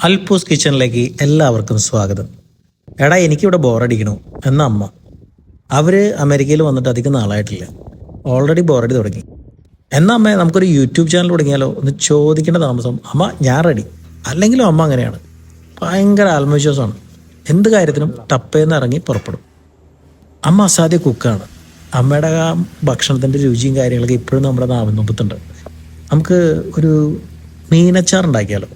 അൽപൂസ് കിച്ചണിലേക്ക് എല്ലാവർക്കും സ്വാഗതം. എടാ എനിക്കിവിടെ ബോറടിക്കണു എന്ന അമ്മ. അവർ അമേരിക്കയിൽ വന്നിട്ട് അധികം നാളായിട്ടില്ല, ഓൾറെഡി ബോറടി തുടങ്ങി. എന്നാ അമ്മ നമുക്കൊരു യൂട്യൂബ് ചാനൽ തുടങ്ങിയാലോ എന്ന് ചോദിക്കേണ്ട താമസം അമ്മ ഞാൻ റെഡി. അല്ലെങ്കിലും അമ്മ അങ്ങനെയാണ്, ഭയങ്കര ആത്മവിശ്വാസമാണ്. എന്ത് കാര്യത്തിനും ടപ്പേന്ന് ഇറങ്ങി പുറപ്പെടും. അമ്മ അസാധ്യ കുക്കാണ്. അമ്മയുടെ ആ ഭക്ഷണത്തിൻ്റെ രുചിയും കാര്യങ്ങളൊക്കെ ഇപ്പോഴും നമ്മുടെ നാവിൻമുമ്പത്തുണ്ട്. നമുക്ക് ഒരു മീനച്ചാർ ഉണ്ടാക്കിയാലോ?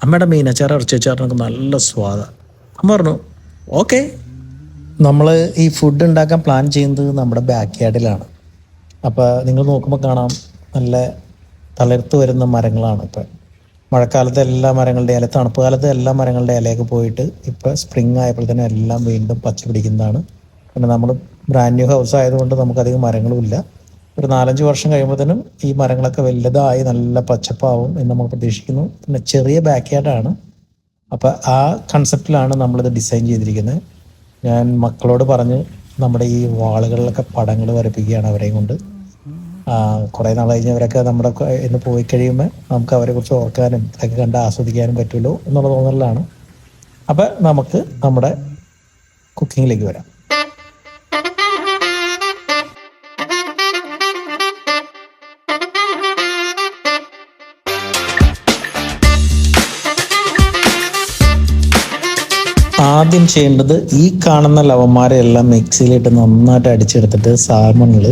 അമ്മയുടെ മീനച്ചാർ ഇറച്ചിച്ചാറിനൊക്കെ നല്ല സ്വാദാണ്. അമ്മ പറഞ്ഞു ഓക്കെ. നമ്മൾ ഈ ഫുഡ് ഉണ്ടാക്കാൻ പ്ലാൻ ചെയ്യുന്നത് നമ്മുടെ ബാക്ക് യാർഡിലാണ്. അപ്പോൾ നിങ്ങൾ നോക്കുമ്പോൾ കാണാം, നല്ല തളിർത്ത് വരുന്ന മരങ്ങളാണ്. ഇപ്പം മഴക്കാലത്തെ എല്ലാ മരങ്ങളുടെ ഇല, തണുപ്പ് കാലത്തെ എല്ലാ മരങ്ങളുടെ ഇലയൊക്കെ പോയിട്ട് ഇപ്പോൾ സ്പ്രിങ് ആയപ്പോൾ തന്നെ എല്ലാം വീണ്ടും പച്ച പിടിക്കുന്നതാണ്. പിന്നെ നമ്മൾ ബ്രാൻഡ് ന്യൂ ഹൗസ് ആയതുകൊണ്ട് നമുക്കധികം മരങ്ങളുമില്ല. ഒരു 4-5 വർഷം കഴിയുമ്പോഴത്തേനും ഈ മരങ്ങളൊക്കെ വലുതായി നല്ല പച്ചപ്പാവും എന്ന് നമ്മൾ പ്രതീക്ഷിക്കുന്നു. പിന്നെ ചെറിയ ബാക്ക് യാർഡാണ്. അപ്പോൾ ആ കൺസെപ്റ്റിലാണ് നമ്മളിത് ഡിസൈൻ ചെയ്തിരിക്കുന്നത്. ഞാൻ മക്കളോട് പറഞ്ഞ് നമ്മുടെ ഈ വാളുകളിലൊക്കെ പടങ്ങൾ വരപ്പിക്കുകയാണ് അവരെയും കൊണ്ട്. കുറേ നാൾ കഴിഞ്ഞവരൊക്കെ നമ്മുടെ ഇന്ന് പോയി കഴിയുമ്പോൾ നമുക്ക് അവരെ കുറിച്ച് ഓർക്കാനും ഇതൊക്കെ കണ്ട് ആസ്വദിക്കാനും പറ്റുമല്ലോ എന്നുള്ള തോന്നലാണ്. അപ്പം നമുക്ക് നമ്മുടെ കുക്കിങ്ങിലേക്ക് വരാം. ആദ്യം ചെയ്യേണ്ടത് ഈ കാണുന്ന ലവന്മാരെല്ലാം മിക്സിയിലിട്ട് നന്നായിട്ട് അടിച്ചെടുത്തിട്ട് സാൽമണിൽ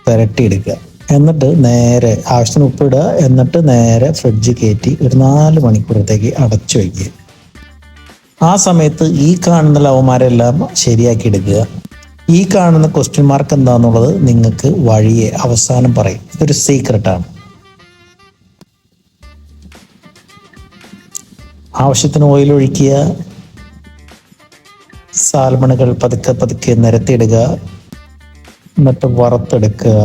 പുരട്ടിയെടുക്കുക. എന്നിട്ട് നേരെ ആവശ്യത്തിന് ഉപ്പിടുക. എന്നിട്ട് നേരെ ഫ്രിഡ്ജ് കയറ്റി ഒരു 4 മണിക്കൂറത്തേക്ക് അടച്ചു വയ്ക്കുക. ആ സമയത്ത് ഈ കാണുന്ന ലവന്മാരെല്ലാം ശരിയാക്കി എടുക്കുക. ഈ കാണുന്ന ക്വസ്റ്റ്യൻ മാർക്ക് എന്താണെന്നുള്ളത് നിങ്ങൾക്ക് വഴിയെ അവസാനം പറയും. ഇതൊരു സീക്രട്ടാണ്. ആവശ്യത്തിന് ഓയിൽ ഒഴിക്കുക. സാൽമണുകൾ പതുക്കെ പതുക്കെ നിരത്തിയിടുക. എന്നിട്ട് വറുത്തെടുക്കുക.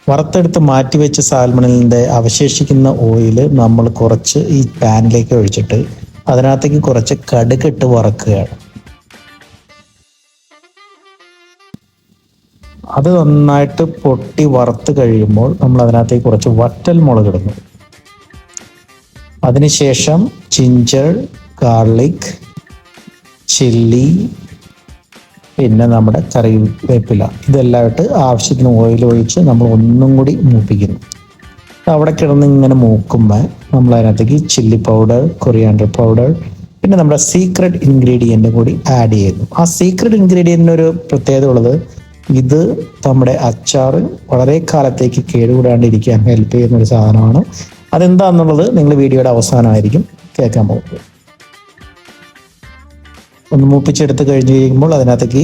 വറുത്തെടുത്ത് മാറ്റിവെച്ച സാൽമണിലിൻ്റെ അവശേഷിക്കുന്ന ഓയിൽ നമ്മൾ കുറച്ച് ഈ പാനിലേക്ക് ഒഴിച്ചിട്ട് അതിനകത്തേക്ക് കുറച്ച് കടുകിട്ട് വറക്കുകയാണ്. അത് നന്നായിട്ട് പൊട്ടി വറുത്ത് കഴിയുമ്പോൾ നമ്മൾ അതിനകത്തേക്ക് കുറച്ച് വറ്റൽ മുളകിടുന്നു. അതിനുശേഷം ജിഞ്ചർ, ഗാർലിക്, ചില്ലി, പിന്നെ നമ്മുടെ കറിവേപ്പില, ഇതെല്ലാം ഇട്ട് ആവശ്യത്തിന് ഓയിൽ ഒഴിച്ച് നമ്മൾ ഒന്നും കൂടി മൂപ്പിക്കുന്നു. അവിടെ കിടന്ന് ഇങ്ങനെ മൂക്കുമ്പോൾ നമ്മൾ അതിനകത്തേക്ക് ചില്ലി പൗഡർ, കൊറിയാണ്ടർ പൗഡർ, പിന്നെ നമ്മുടെ സീക്രട്ട് ഇൻഗ്രീഡിയൻറ്റും കൂടി ആഡ് ചെയ്യുന്നു. ആ സീക്രട്ട് ഇൻഗ്രീഡിയൻറ്റിന് ഒരു പ്രത്യേകത ഉള്ളത്, ഇത് നമ്മുടെ അച്ചാർ വളരെ കാലത്തേക്ക് കേടുകൂടാണ്ടിരിക്കാൻ ഹെൽപ്പ് ചെയ്യുന്ന ഒരു സാധനമാണ്. അതെന്താണെന്നുള്ളത് നിങ്ങൾ വീഡിയോയുടെ അവസാനമായിരിക്കും കേൾക്കാൻ പോകുന്നത്. ഒന്ന് മൂപ്പിച്ചെടുത്ത് കഴിഞ്ഞ് കഴിയുമ്പോൾ അതിനകത്തേക്ക്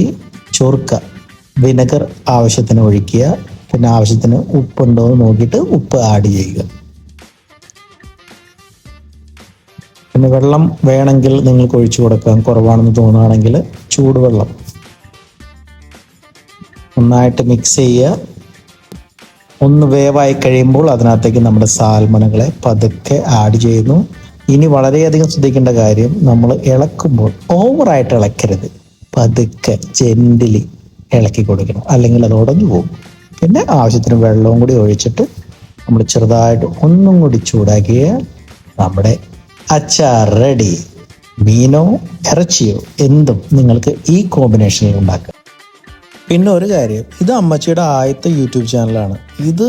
ചൊറുക്ക, വിനെഗർ ആവശ്യത്തിന് ഒഴിക്കുക. പിന്നെ ആവശ്യത്തിന് ഉപ്പുണ്ടോ എന്ന് നോക്കിയിട്ട് ഉപ്പ് ആഡ് ചെയ്യുക. പിന്നെ വെള്ളം വേണമെങ്കിൽ നിങ്ങൾക്ക് ഒഴിച്ചു കൊടുക്കാം. കുറവാണെന്ന് തോന്നുകയാണെങ്കിൽ ചൂടുവെള്ളം നന്നായിട്ട് മിക്സ് ചെയ്യുക. ഒന്ന് വേവായി കഴിയുമ്പോൾ അതിനകത്തേക്ക് നമ്മുടെ സാൽമണുകളെ പതുക്കെ ആഡ് ചെയ്യുന്നു. ഇനി വളരെയധികം ശ്രദ്ധിക്കേണ്ട കാര്യം, നമ്മൾ ഇളക്കുമ്പോൾ ഓവറായിട്ട് ഇളക്കരുത്. പതുക്കെ ജെന്റിലി ഇളക്കി കൊടുക്കണം, അല്ലെങ്കിൽ അത് ഉടഞ്ഞു പോകും. പിന്നെ ആവശ്യത്തിന് വെള്ളവും കൂടി ഒഴിച്ചിട്ട് നമ്മൾ ചെറുതായിട്ട് ഒന്നും കൂടി ചൂടാക്കിയ നമ്മുടെ അച്ചാർ റെഡി. മീനോ ഇറച്ചിയോ എന്തും നിങ്ങൾക്ക് ഈ കോമ്പിനേഷനിൽ ഉണ്ടാക്കാം. പിന്നെ ഒരു കാര്യം, ഇത് അമ്മച്ചിയുടെ ആദ്യത്തെ യൂട്യൂബ് ചാനലാണ്. ഇത്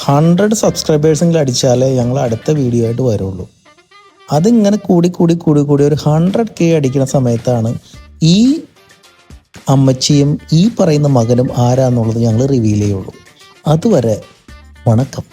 100 സബ്സ്ക്രൈബേഴ്സെങ്കിലും അടിച്ചാലേ ഞങ്ങൾ അടുത്ത വീഡിയോ ആയിട്ട് വരുള്ളൂ. അതിങ്ങനെ കൂടി ഒരു 100K അടിക്കുന്ന സമയത്താണ് ഈ അമ്മച്ചിയും ഈ പറയുന്ന മകനും ആരാന്നുള്ളത് ഞങ്ങൾ റിവീൽ ചെയ്യുള്ളൂ. അതുവരെ വണക്കം.